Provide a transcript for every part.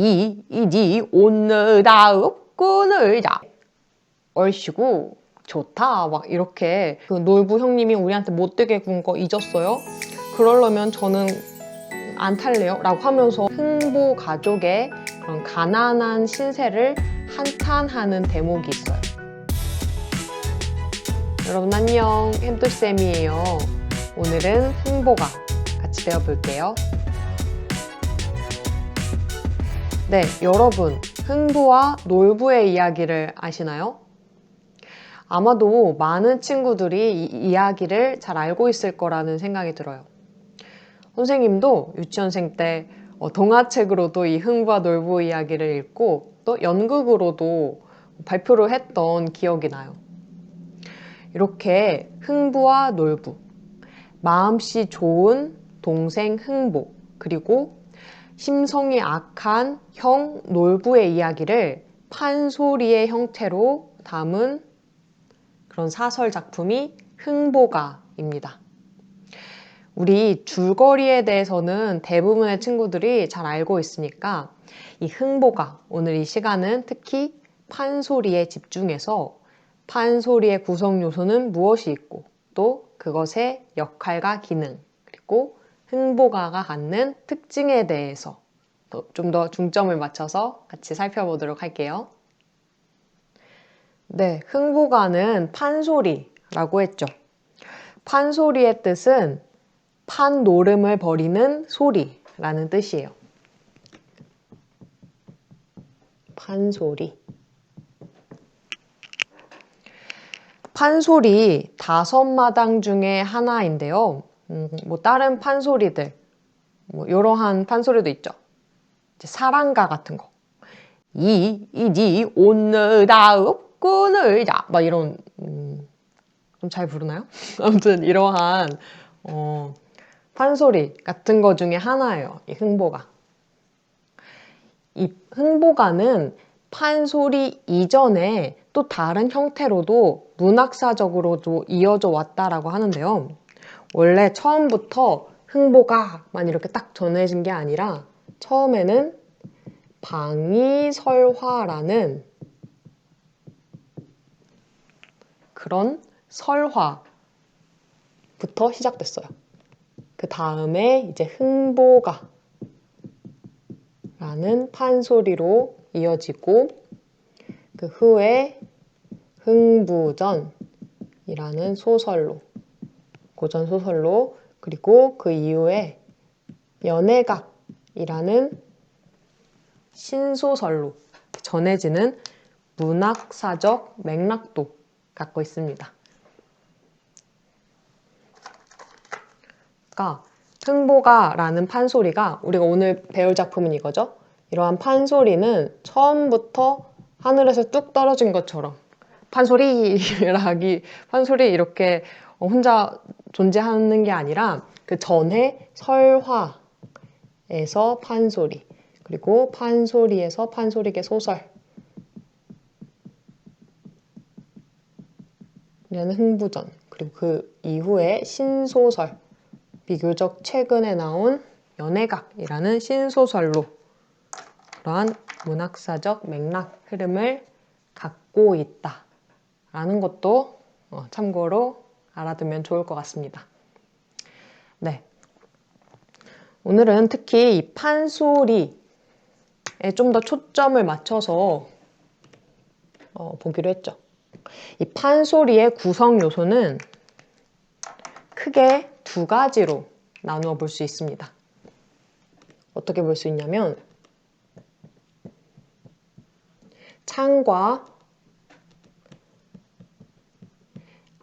이지 오늘다 업고늘다 얼씨구 좋다 막 이렇게 그 놀부 형님이 우리한테 못되게 군 거 잊었어요? 그러려면 저는 안 탈래요? 라고 하면서 흥보 가족의 그런 가난한 신세를 한탄하는 대목이 있어요. 여러분 안녕, 햄토쌤이에요. 오늘은 흥보가 같이 배워볼게요. 네, 여러분 흥부와 놀부의 이야기를 아시나요? 아마도 많은 친구들이 이 이야기를 잘 알고 있을 거라는 생각이 들어요. 선생님도 유치원생 때 동화책으로도 이 흥부와 놀부 이야기를 읽고 또 연극으로도 발표를 했던 기억이 나요. 이렇게 흥부와 놀부, 마음씨 좋은 동생 흥보, 그리고 심성이 악한 형 놀부의 이야기를 판소리의 형태로 담은 그런 사설 작품이 흥보가입니다. 우리 줄거리에 대해서는 대부분의 친구들이 잘 알고 있으니까 이 흥보가, 오늘 이 시간은 특히 판소리에 집중해서 판소리의 구성 요소는 무엇이 있고 또 그것의 역할과 기능, 그리고 흥보가가 갖는 특징에 대해서 좀 더 중점을 맞춰서 같이 살펴보도록 할게요. 네, 흥보가는 판소리라고 했죠. 판소리의 뜻은 판노름을 벌이는 소리라는 뜻이에요. 판소리. 판소리 5마당 중에 하나인데요. 다른 판소리들, 이러한 판소리도 있죠. 사랑가 같은 거. 이지 오늘다 업고늘다 막 이런 좀 잘 부르나요? 아무튼 이러한 판소리 같은 거 중에 하나예요. 이 흥보가. 이 흥보가는 판소리 이전에 또 다른 형태로도 문학사적으로도 이어져 왔다라고 하는데요. 원래 처음부터 흥보가만 이렇게 딱 전해진 게 아니라 처음에는 방이설화라는 그런 설화부터 시작됐어요. 그 다음에 이제 흥보가라는 판소리로 이어지고 그 후에 흥부전이라는 소설로, 고전 소설로, 그리고 그 이후에 연애각이라는 신소설로 전해지는 문학사적 맥락도 갖고 있습니다. 그러니까 흥보가라는 판소리가 우리가 오늘 배울 작품은 이거죠. 이러한 판소리는 처음부터 하늘에서 뚝 떨어진 것처럼 판소리 이렇게 혼자 존재하는 게 아니라 그 전에 설화에서 판소리, 그리고 판소리에서 판소리계 소설, 이라는 흥부전, 그리고 그 이후에 신소설, 비교적 최근에 나온 연애각이라는 신소설로 그러한 문학사적 맥락 흐름을 갖고 있다라는 것도 참고로 알아두면 좋을 것 같습니다. 네, 오늘은 특히 이 판소리에 좀 더 초점을 맞춰서 보기로 했죠. 이 판소리의 구성 요소는 크게 2가지로 나누어 볼 수 있습니다. 어떻게 볼 수 있냐면 창과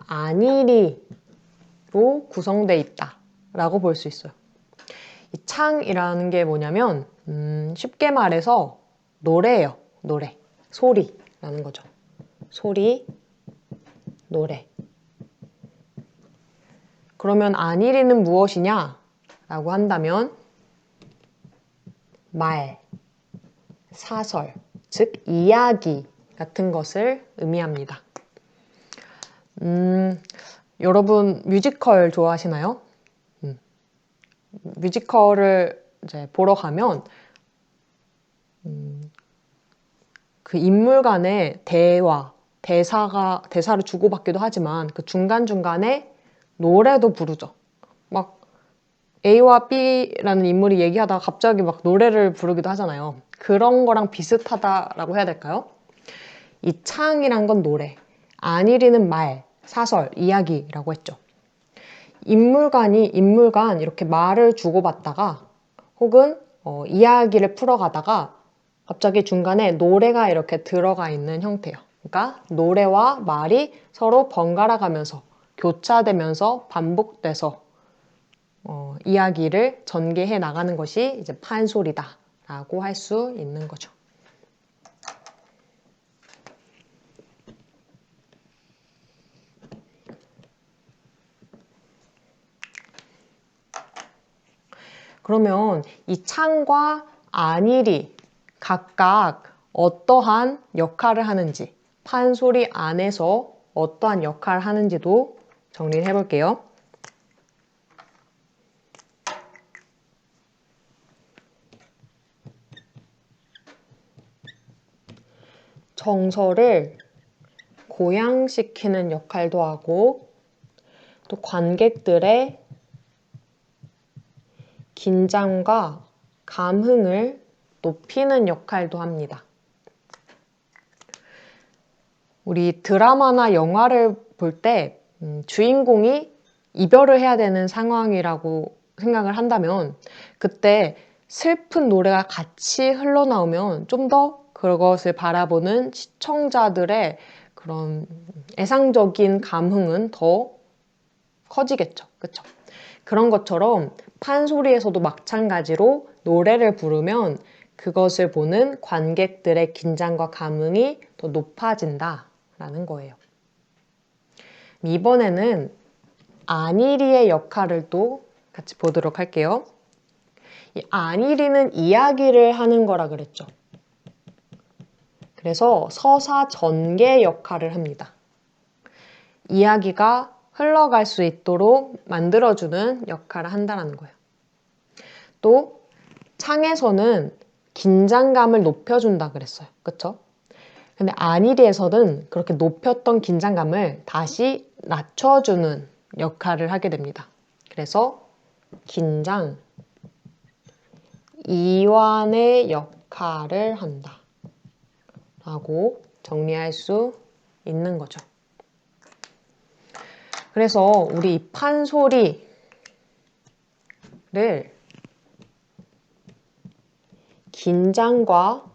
안일이로 구성되어 있다라고 볼 수 있어요. 이 창이라는 게 뭐냐면 쉽게 말해서 노래예요. 노래, 소리라는 거죠. 소리, 노래. 그러면 안일이는 무엇이냐? 라고 한다면 말, 사설, 즉 이야기 같은 것을 의미합니다. 여러분 뮤지컬 좋아하시나요? 뮤지컬을 이제 보러 가면 그 인물 간의 대사를 주고받기도 하지만 그 중간중간에 노래도 부르죠. 막 A와 B라는 인물이 얘기하다가 갑자기 막 노래를 부르기도 하잖아요. 그런 거랑 비슷하다라고 해야 될까요? 이 창이란 건 노래, 안일이는 말, 사설, 이야기라고 했죠. 인물 간 이렇게 말을 주고받다가 혹은 이야기를 풀어가다가 갑자기 중간에 노래가 이렇게 들어가 있는 형태예요. 그러니까 노래와 말이 서로 번갈아 가면서 교차되면서 반복돼서 이야기를 전개해 나가는 것이 이제 판소리다라고 할 수 있는 거죠. 그러면 이 창과 안일이 각각 어떠한 역할을 하는지, 판소리 안에서 어떠한 역할을 하는지도 정리를 해볼게요. 정서를 고양시키는 역할도 하고 또 관객들의 긴장과 감흥을 높이는 역할도 합니다. 우리 드라마나 영화를 볼 때 주인공이 이별을 해야 되는 상황이라고 생각을 한다면 그때 슬픈 노래가 같이 흘러나오면 좀 더 그것을 바라보는 시청자들의 그런 애상적인 감흥은 더 커지겠죠. 그쵸? 그런 것처럼 판소리에서도 마찬가지로 노래를 부르면 그것을 보는 관객들의 긴장과 감흥이 더 높아진다라는 거예요. 이번에는 안일이의 역할을 또 같이 보도록 할게요. 이 안일이는 이야기를 하는 거라 그랬죠. 그래서 서사 전개 역할을 합니다. 이야기가 흘러갈 수 있도록 만들어주는 역할을 한다는 거예요. 또 창에서는 긴장감을 높여준다 그랬어요. 그쵸? 근데 안일이에서는 그렇게 높였던 긴장감을 다시 낮춰주는 역할을 하게 됩니다. 그래서 긴장, 이완의 역할을 한다 라고 정리할 수 있는 거죠. 그래서 우리 이 판소리를 긴장과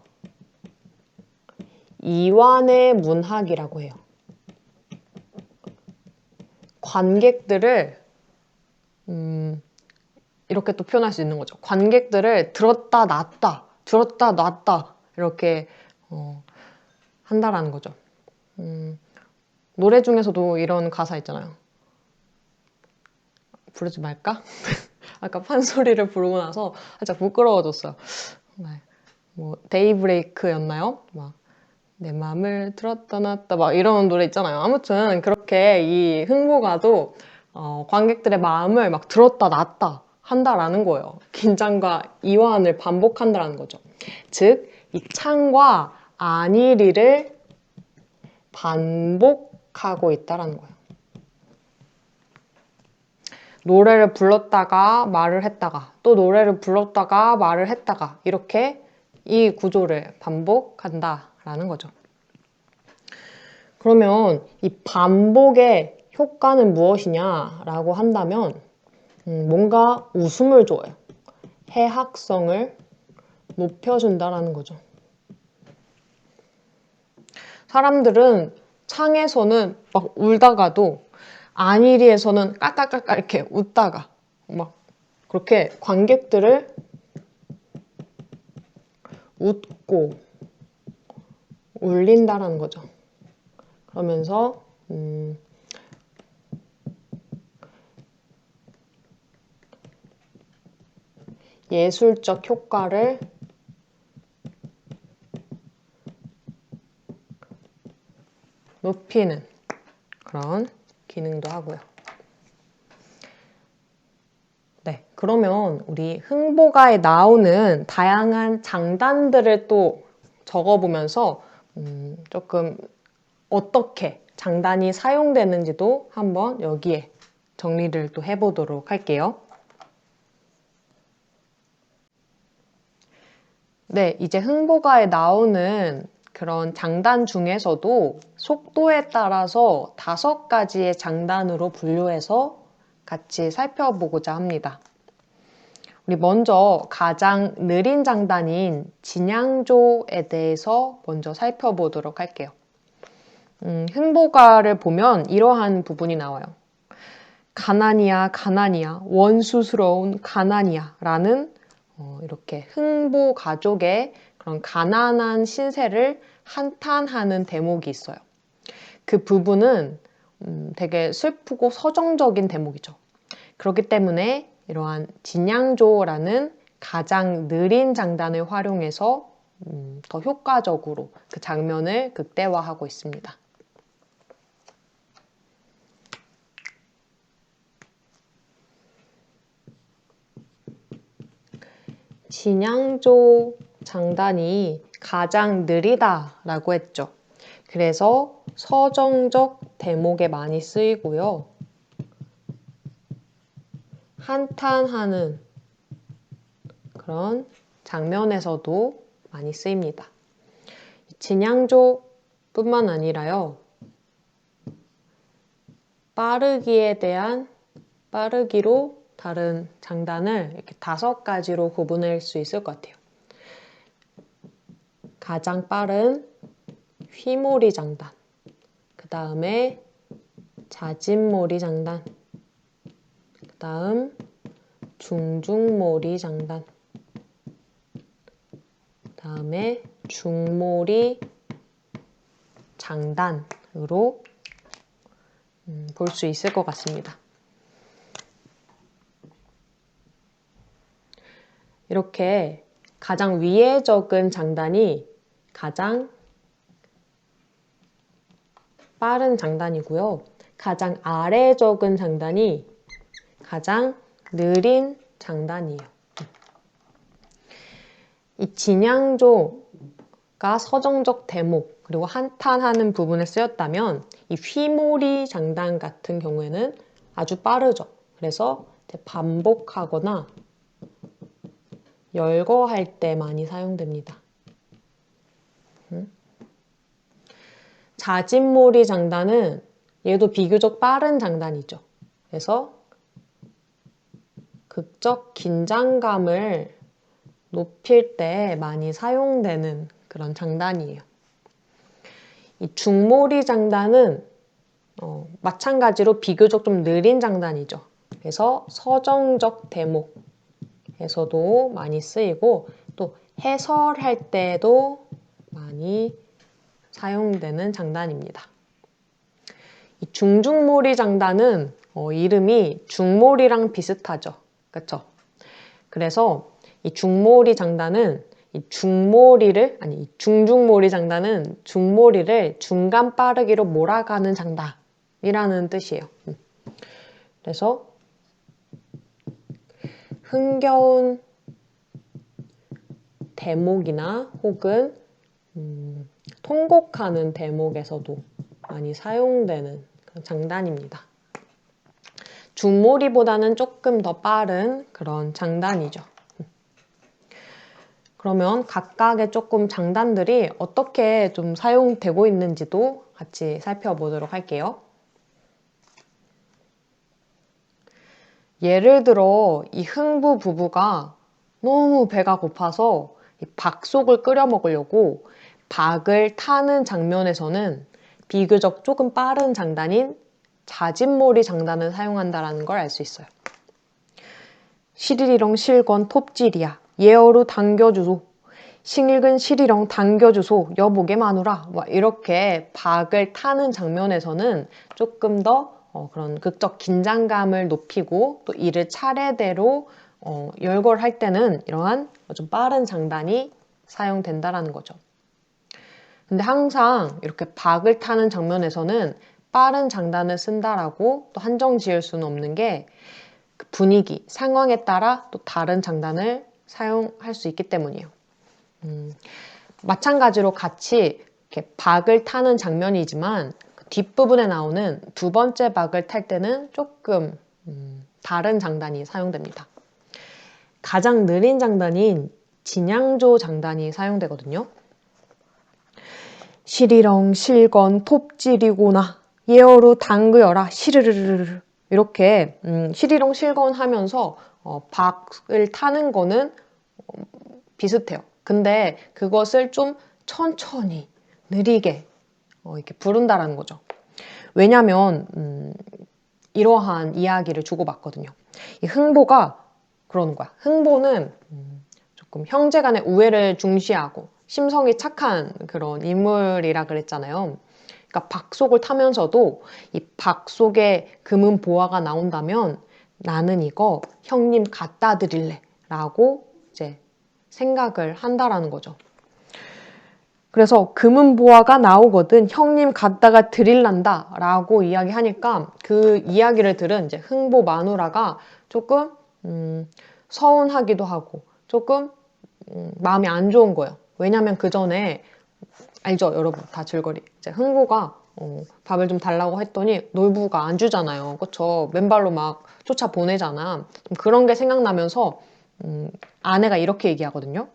이완의 문학이라고 해요. 관객들을 이렇게 또 표현할 수 있는 거죠. 관객들을 들었다 놨다 이렇게 한다라는 거죠. 노래 중에서도 이런 가사 있잖아요. 부르지 말까? 아까 판소리를 부르고 나서 살짝 부끄러워졌어요. 네. 뭐 데이브레이크였나요? 막 내 맘을 들었다 놨다 막 이런 노래 있잖아요. 아무튼 그렇게 이 흥보가도 관객들의 마음을 막 들었다 놨다 한다라는 거예요. 긴장과 이완을 반복한다라는 거죠. 즉, 이 창과 안일이를 반복하고 있다라는 거예요. 노래를 불렀다가 말을 했다가 또 노래를 불렀다가 말을 했다가 이렇게 이 구조를 반복한다라는 거죠. 그러면 이 반복의 효과는 무엇이냐라고 한다면 뭔가 웃음을 줘요. 해학성을 높여준다라는 거죠. 사람들은 창에서는 막 울다가도 안일이에서는 깔깔깔깔 이렇게 웃다가 막 그렇게 관객들을 웃고 울린다라는 거죠. 그러면서 예술적 효과를 높이는 그런 기능도 하고요. 네, 그러면 우리 흥보가에 나오는 다양한 장단들을 또 적어보면서 조금 어떻게 장단이 사용되는지도 한번 여기에 정리를 또 해보도록 할게요. 네, 이제 흥보가에 나오는 그런 장단 중에서도 속도에 따라서 5가지의 장단으로 분류해서 같이 살펴보고자 합니다. 우리 먼저 가장 느린 장단인 진양조에 대해서 먼저 살펴보도록 할게요. 흥보가를 보면 이러한 부분이 나와요. 가난이야, 가난이야, 원수스러운 가난이야 라는 이렇게 흥보 가족의 그런 가난한 신세를 한탄하는 대목이 있어요. 그 부분은 되게 슬프고 서정적인 대목이죠. 그렇기 때문에 이러한 진양조라는 가장 느린 장단을 활용해서 더 효과적으로 그 장면을 극대화하고 있습니다. 진양조 장단이 가장 느리다라고 했죠. 그래서 서정적 대목에 많이 쓰이고요. 한탄하는 그런 장면에서도 많이 쓰입니다. 진양조뿐만 아니라요. 빠르기에 대한 빠르기로 다른 장단을 이렇게 5가지로 구분할 수 있을 것 같아요. 가장 빠른 휘몰이 장단, 그 다음에 자진몰이 장단, 그 다음 중중몰이 장단, 그 다음에 중몰이 장단으로 볼 수 있을 것 같습니다. 이렇게 가장 위에 적은 장단이 가장 빠른 장단이고요. 가장 아래에 적은 장단이 가장 느린 장단이에요. 이 진양조가 서정적 대목 그리고 한탄하는 부분에 쓰였다면 이 휘몰이 장단 같은 경우에는 아주 빠르죠. 그래서 반복하거나 열거할 때 많이 사용됩니다. 자진몰이 장단은 얘도 비교적 빠른 장단이죠. 그래서 극적 긴장감을 높일 때 많이 사용되는 그런 장단이에요. 이 중몰이 장단은 마찬가지로 비교적 좀 느린 장단이죠. 그래서 서정적 대목에서도 많이 쓰이고 또 해설할 때도 많이 사용되는 장단입니다. 이 중중몰이 장단은 이름이 중몰이랑 비슷하죠. 그렇죠? 그래서 이 중몰이 장단은 이 중중몰이 장단은 중몰이를 중간 빠르기로 몰아가는 장단이라는 뜻이에요. 그래서 흥겨운 대목이나 혹은 통곡하는 대목에서도 많이 사용되는 장단입니다. 중몰이보다는 조금 더 빠른 그런 장단이죠. 그러면 각각의 조금 장단들이 어떻게 좀 사용되고 있는지도 같이 살펴보도록 할게요. 예를 들어 이 흥부 부부가 너무 배가 고파서 이 박속을 끓여 먹으려고 박을 타는 장면에서는 비교적 조금 빠른 장단인 자진몰이 장단을 사용한다는 걸 알 수 있어요. 시리리렁 실건 톱질이야. 예어로 당겨주소. 싱일근 시리렁 당겨주소. 여보게 마누라. 이렇게 박을 타는 장면에서는 조금 더 그런 극적 긴장감을 높이고 또 이를 차례대로 열거할 때는 이러한 좀 빠른 장단이 사용된다라는 거죠. 근데 항상 이렇게 박을 타는 장면에서는 빠른 장단을 쓴다라고 또 한정 지을 수는 없는 게 그 분위기, 상황에 따라 또 다른 장단을 사용할 수 있기 때문이에요. 마찬가지로 같이 이렇게 박을 타는 장면이지만 그 뒷부분에 나오는 두 번째 박을 탈 때는 조금 다른 장단이 사용됩니다. 가장 느린 장단인 진양조 장단이 사용되거든요. 시리렁 실건 톱질이구나 예어루 당그여라 시르르르르 이렇게 시리렁 실건 하면서 박을 타는 거는 비슷해요. 근데 그것을 좀 천천히 느리게 이렇게 부른다라는 거죠. 왜냐면 이러한 이야기를 주고받거든요. 이 흥보가 그러는 거야. 흥보는 조금 형제 간의 우애를 중시하고 심성이 착한 그런 인물이라 그랬잖아요. 그러니까 박속을 타면서도 이 박속에 금은 보화가 나온다면 나는 이거 형님 갖다 드릴래 라고 이제 생각을 한다라는 거죠. 그래서 금은 보화가 나오거든 형님 갖다가 드릴란다 라고 이야기하니까 그 이야기를 들은 이제 흥보 마누라가 조금 서운하기도 하고 조금 마음이 안 좋은 거예요. 왜냐면 그 전에 알죠 여러분 다 줄거리 이제 흥보가 밥을 좀 달라고 했더니 놀부가 안 주잖아요. 그쵸? 맨발로 막 쫓아 보내잖아. 그런 게 생각나면서 아내가 이렇게 얘기하거든요.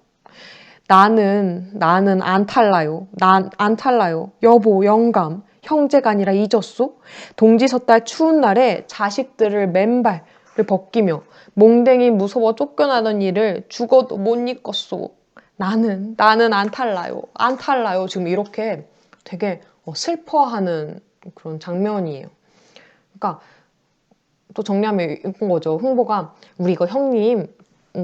나는 안 탈라요. 난 안 탈라요. 여보, 영감, 형제가 아니라 잊었소? 동지 섣달 추운 날에 자식들을 맨발을 벗기며 몽댕이 무서워 쫓겨나던 일을 죽어도 못 잊겠소. 나는 안 탈라요. 안 탈라요. 지금 이렇게 되게 슬퍼하는 그런 장면이에요. 그러니까 또 정리하면 이건 거죠. 흥보가 우리 이거 형님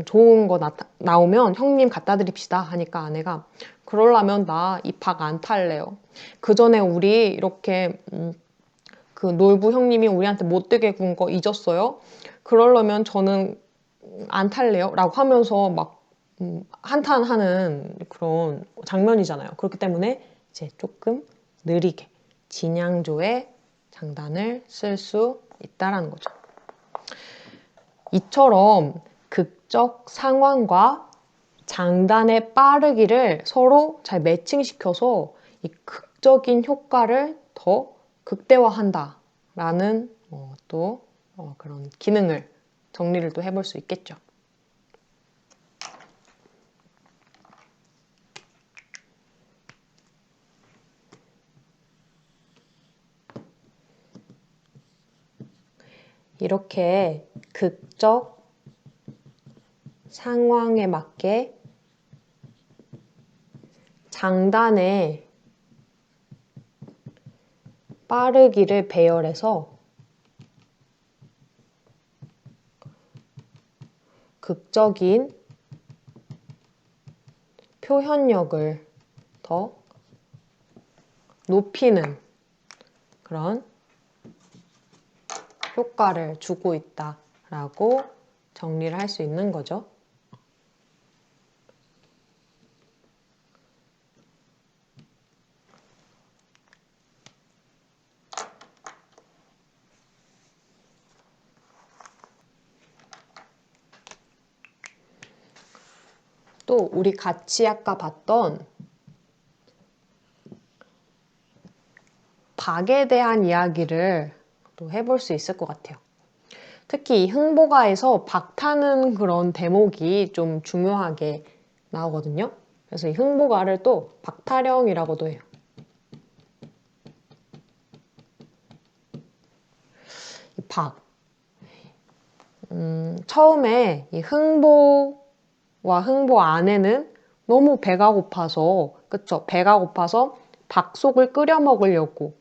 좋은 거 나오면 형님 갖다 드립시다 하니까 아내가 그러려면 나 이 박 안 탈래요. 그 전에 우리 이렇게 그 놀부 형님이 우리한테 못되게 군 거 잊었어요? 그러려면 저는 안 탈래요 라고 하면서 막 한탄하는 그런 장면이잖아요. 그렇기 때문에 이제 조금 느리게 진양조의 장단을 쓸 수 있다라는 거죠. 이처럼 극적 상황과 장단의 빠르기를 서로 잘 매칭시켜서 이 극적인 효과를 더 극대화한다라는 또 그런 기능을 정리를 또 해볼 수 있겠죠. 이렇게 극적 상황에 맞게 장단의 빠르기를 배열해서 극적인 표현력을 더 높이는 그런 효과를 주고 있다라고 정리를 할 수 있는 거죠. 또 우리 같이 아까 봤던 박에 대한 이야기를 또 해볼 수 있을 것 같아요. 특히 이 흥보가에서 박타는 그런 대목이 좀 중요하게 나오거든요. 그래서 이 흥보가를 또 박타령이라고도 해요. 이 박. 처음에 이 흥보와 흥보 아내는 너무 배가 고파서, 그쵸? 배가 고파서 박속을 끓여 먹으려고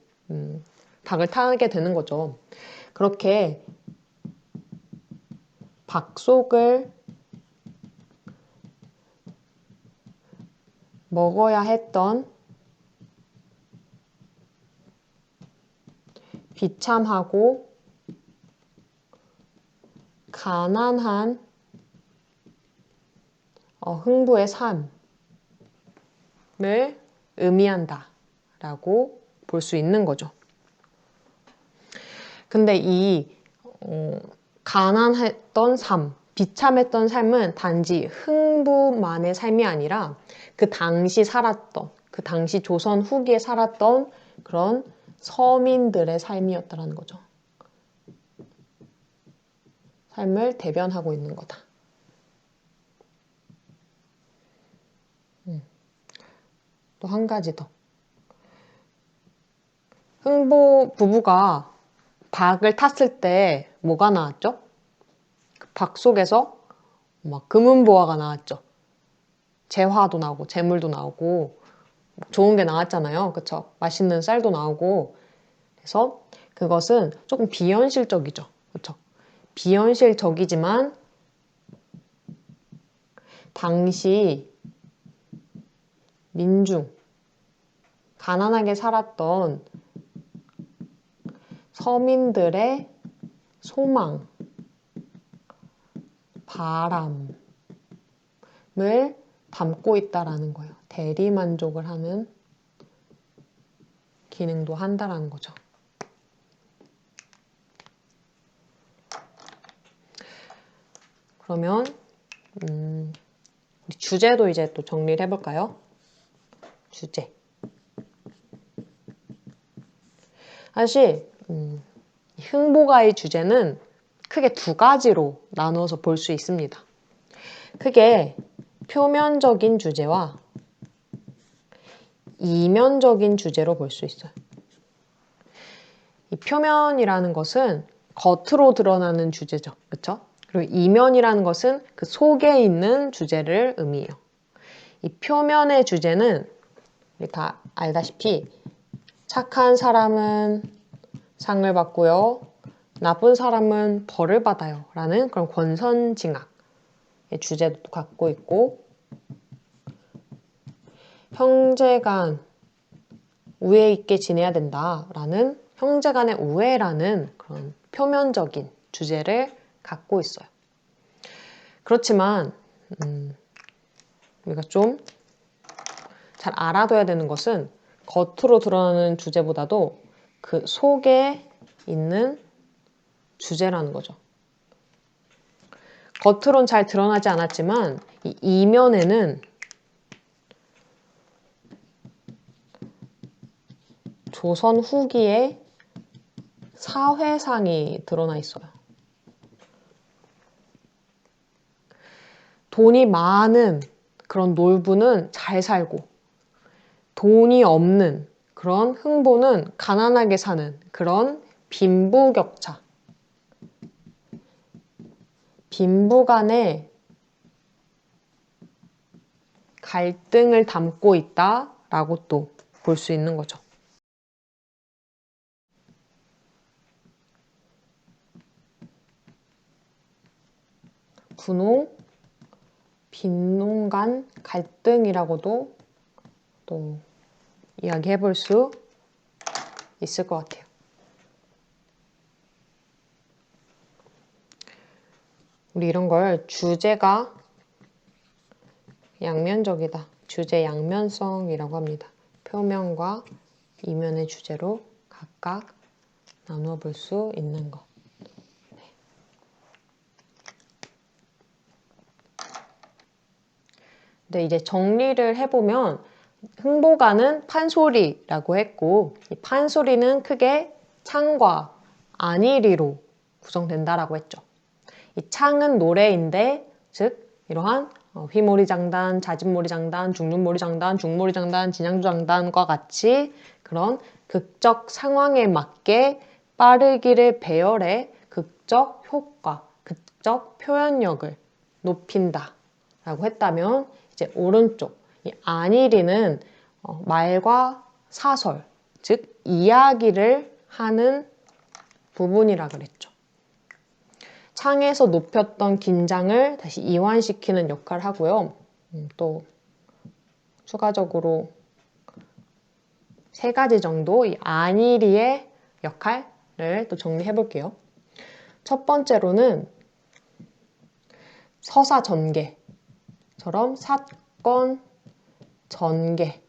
박을 타게 되는 거죠. 그렇게 박속을 먹어야 했던 비참하고 가난한 흥부의 삶을 의미한다 라고 볼 수 있는 거죠. 근데 이 가난했던 삶, 비참했던 삶은 단지 흥부만의 삶이 아니라 그 당시 살았던, 그 당시 조선 후기에 살았던 그런 서민들의 삶이었다라는 거죠. 삶을 대변하고 있는 거다. 또 한 가지 더. 흥보 부부가 박을 탔을 때 뭐가 나왔죠? 그 박 속에서 막 금은보화가 나왔죠. 재화도 나오고 재물도 나오고 좋은 게 나왔잖아요. 그쵸? 맛있는 쌀도 나오고. 그래서 그것은 조금 비현실적이죠. 그쵸? 비현실적이지만 당시 민중, 가난하게 살았던 서민들의 소망, 바람을 담고 있다라는 거예요. 대리만족을 하는 기능도 한다라는 거죠. 그러면 주제도 이제 또 정리를 해볼까요? 주제. 사실 흥보가의 주제는 크게 두 가지로 나누어서 볼 수 있습니다. 크게 표면적인 주제와 이면적인 주제로 볼 수 있어요. 이 표면이라는 것은 겉으로 드러나는 주제죠. 그렇죠? 그리고 이면이라는 것은 그 속에 있는 주제를 의미해요. 이 표면의 주제는 우리 다 알다시피 착한 사람은 상을 받고요. 나쁜 사람은 벌을 받아요. 라는 그런 권선징악의 주제도 갖고 있고 형제간 우애 있게 지내야 된다라는 형제간의 우애라는 그런 표면적인 주제를 갖고 있어요. 그렇지만 우리가 좀 잘 알아둬야 되는 것은 겉으로 드러나는 주제보다도 그 속에 있는 주제라는 거죠. 겉으론 잘 드러나지 않았지만 이 이면에는 조선 후기의 사회상이 드러나 있어요. 돈이 많은 그런 놀부는 잘 살고 돈이 없는 그런 흥보는 가난하게 사는 그런 빈부격차, 빈부 간의 갈등을 담고 있다라고 또 볼 수 있는 거죠. 분홍, 빈농 간 갈등이라고도 또 이야기해 볼 수 있을 것 같아요. 우리 이런 걸 주제가 양면적이다. 주제 양면성이라고 합니다. 표면과 이면의 주제로 각각 나누어 볼 수 있는 것. 근데 이제 정리를 해보면 흥보가는 판소리라고 했고 이 판소리는 크게 창과 안일이로 구성된다라고 했죠. 이 창은 노래인데 즉 이러한 휘모리장단, 자진모리장단, 중륜모리장단, 중모리장단, 진양주장단과 같이 그런 극적 상황에 맞게 빠르기를 배열해 극적 효과, 극적 표현력을 높인다 라고 했다면 이제 오른쪽 이 안일이는 말과 사설, 즉 이야기를 하는 부분이라 그랬죠. 창에서 높였던 긴장을 다시 이완시키는 역할을 하고요. 또 추가적으로 3가지 정도 이 안일이의 역할을 또 정리해 볼게요. 첫 번째로는 서사전개처럼 사건 전개,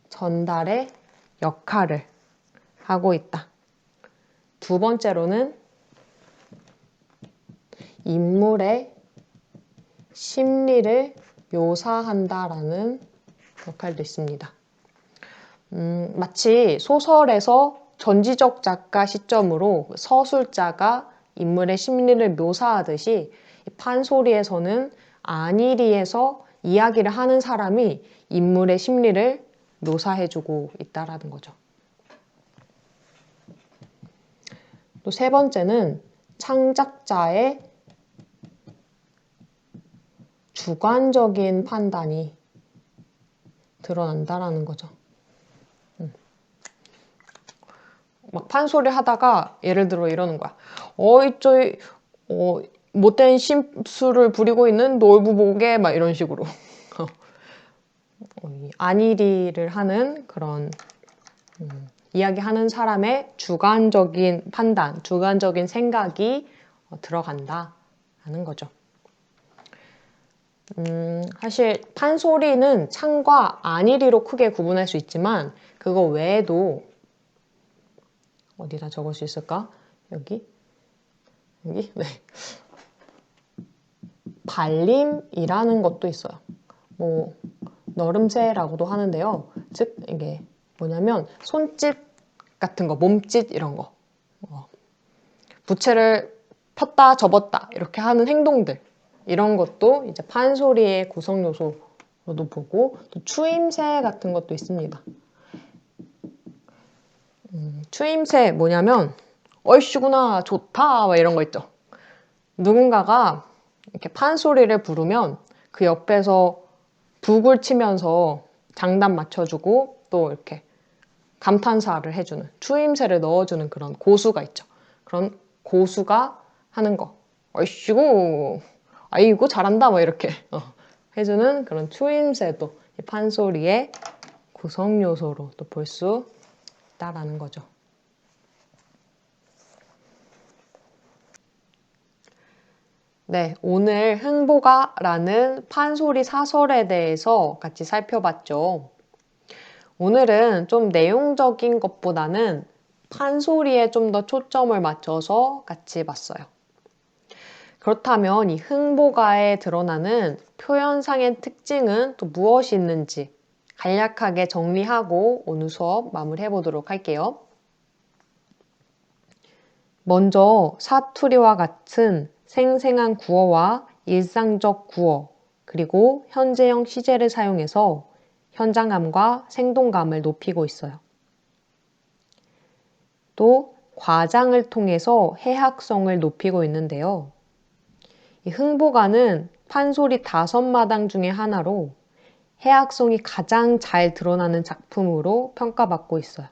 전달의 역할을 하고 있다. 두 번째로는 인물의 심리를 묘사한다라는 역할도 있습니다. 마치 소설에서 전지적 작가 시점으로 서술자가 인물의 심리를 묘사하듯이 판소리에서는 안일이에서 이야기를 하는 사람이 인물의 심리를 묘사해주고 있다라는 거죠. 또 세 번째는 창작자의 주관적인 판단이 드러난다라는 거죠. 막 판소리 하다가 예를 들어 이러는 거야. 이쪽이 못된 심술을 부리고 있는 놀부복에 막 이런 식으로 안일이를 하는 그런 이야기하는 사람의 주관적인 판단, 주관적인 생각이 들어간다라는 거죠. 사실 판소리는 창과 안일이로 크게 구분할 수 있지만 그거 외에도 어디다 적을 수 있을까? 여기? 네. 발림이라는 것도 있어요. 뭐 너름새라고도 하는데요. 즉 이게 뭐냐면 손짓 같은 거, 몸짓 이런 거. 부채를 폈다 접었다 이렇게 하는 행동들. 이런 것도 이제 판소리의 구성 요소로도 보고 또 추임새 같은 것도 있습니다. 추임새 뭐냐면 얼씨구나 좋다 막 이런 거 있죠. 누군가가 이렇게 판소리를 부르면 그 옆에서 북을 치면서 장단 맞춰주고 또 이렇게 감탄사를 해주는 추임새를 넣어주는 그런 고수가 있죠. 그런 고수가 하는 거 얼씨구 아이고 잘한다 뭐 이렇게 해주는 그런 추임새도 판소리의 구성 요소로 또 볼 수 있다라는 거죠. 네, 오늘 흥보가라는 판소리 사설에 대해서 같이 살펴봤죠. 오늘은 좀 내용적인 것보다는 판소리에 좀 더 초점을 맞춰서 같이 봤어요. 그렇다면 이 흥보가에 드러나는 표현상의 특징은 또 무엇이 있는지 간략하게 정리하고 오늘 수업 마무리해 보도록 할게요. 먼저 사투리와 같은 생생한 구어와 일상적 구어, 그리고 현재형 시제를 사용해서 현장감과 생동감을 높이고 있어요. 또 과장을 통해서 해학성을 높이고 있는데요. 이 흥보가는 판소리 5마당 중에 하나로 해학성이 가장 잘 드러나는 작품으로 평가받고 있어요.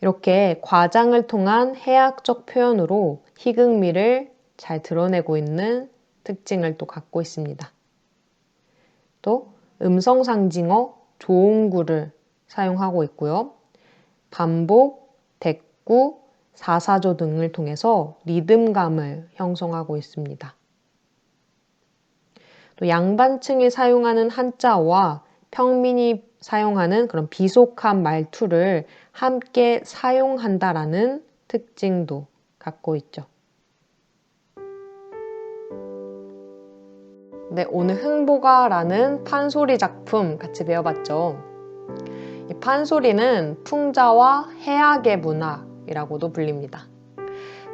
이렇게 과장을 통한 해학적 표현으로 희극미를 잘 드러내고 있는 특징을 또 갖고 있습니다. 또 음성상징어, 조음구를 사용하고 있고요. 반복, 대꾸, 사사조 등을 통해서 리듬감을 형성하고 있습니다. 또 양반층이 사용하는 한자어와 평민이 사용하는 그런 비속한 말투를 함께 사용한다라는 특징도 갖고 있죠. 네, 오늘 흥보가라는 판소리 작품 같이 배워봤죠. 이 판소리는 풍자와 해학의 문학이라고도 불립니다.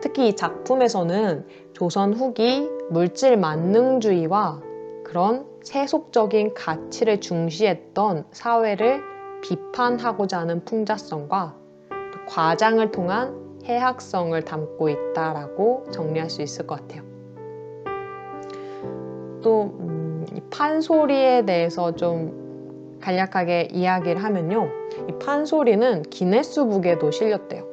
특히 이 작품에서는 조선 후기 물질 만능주의와 그런 세속적인 가치를 중시했던 사회를 비판하고자 하는 풍자성과 과장을 통한 해학성을 담고 있다라고 정리할 수 있을 것 같아요. 또 이 판소리에 대해서 좀 간략하게 이야기를 하면요. 이 판소리는 기네스북에도 실렸대요.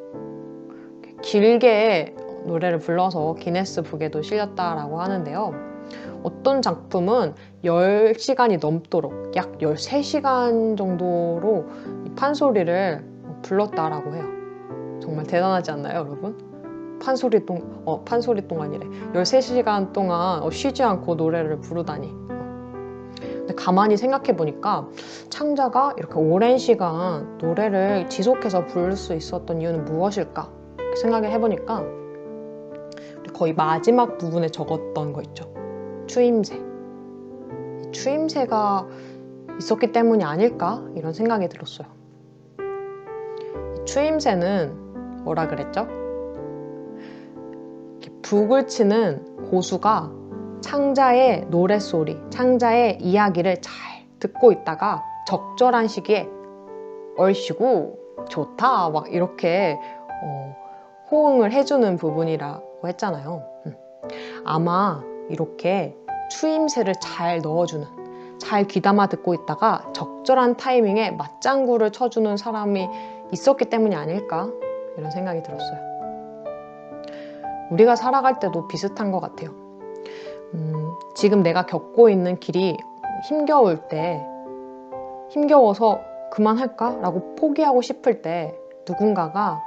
길게 노래를 불러서 기네스북에도 실렸다라고 하는데요. 어떤 작품은 10시간이 넘도록 약 13시간 정도로 이 판소리를 불렀다라고 해요. 정말 대단하지 않나요, 여러분? 판소리 동안이래. 13시간 동안 쉬지 않고 노래를 부르다니. 근데 가만히 생각해 보니까 창자가 이렇게 오랜 시간 노래를 지속해서 부를 수 있었던 이유는 무엇일까? 생각을 해보니까 거의 마지막 부분에 적었던 거 있죠. 추임새. 추임새가 있었기 때문이 아닐까? 이런 생각이 들었어요. 추임새는 뭐라 그랬죠? 북을 치는 고수가 창자의 노랫소리, 창자의 이야기를 잘 듣고 있다가 적절한 시기에 얼씨구 좋다 막 이렇게 호응을 해주는 부분이라고 했잖아요. 아마 이렇게 추임새를 잘 넣어주는, 잘 귀담아 듣고 있다가 적절한 타이밍에 맞장구를 쳐주는 사람이 있었기 때문이 아닐까 이런 생각이 들었어요. 우리가 살아갈 때도 비슷한 것 같아요. 지금 내가 겪고 있는 길이 힘겨울 때, 힘겨워서 그만할까? 라고 포기하고 싶을 때 누군가가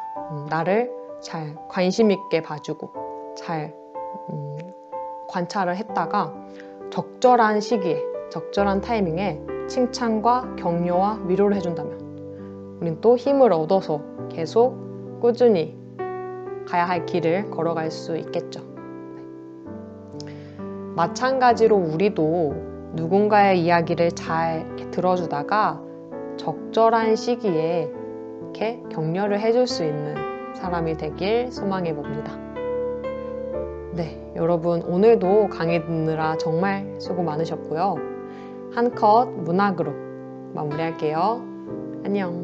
나를 잘 관심 있게 봐주고 잘 관찰을 했다가 적절한 시기에, 적절한 타이밍에 칭찬과 격려와 위로를 해준다면 우린 또 힘을 얻어서 계속 꾸준히 가야 할 길을 걸어갈 수 있겠죠. 마찬가지로 우리도 누군가의 이야기를 잘 이렇게 들어주다가 적절한 시기에 이렇게 격려를 해줄 수 있는 사람이 되길 소망해 봅니다. 네, 여러분 오늘도 강의 듣느라 정말 수고 많으셨고요. 한컷 문학으로 마무리할게요. 안녕.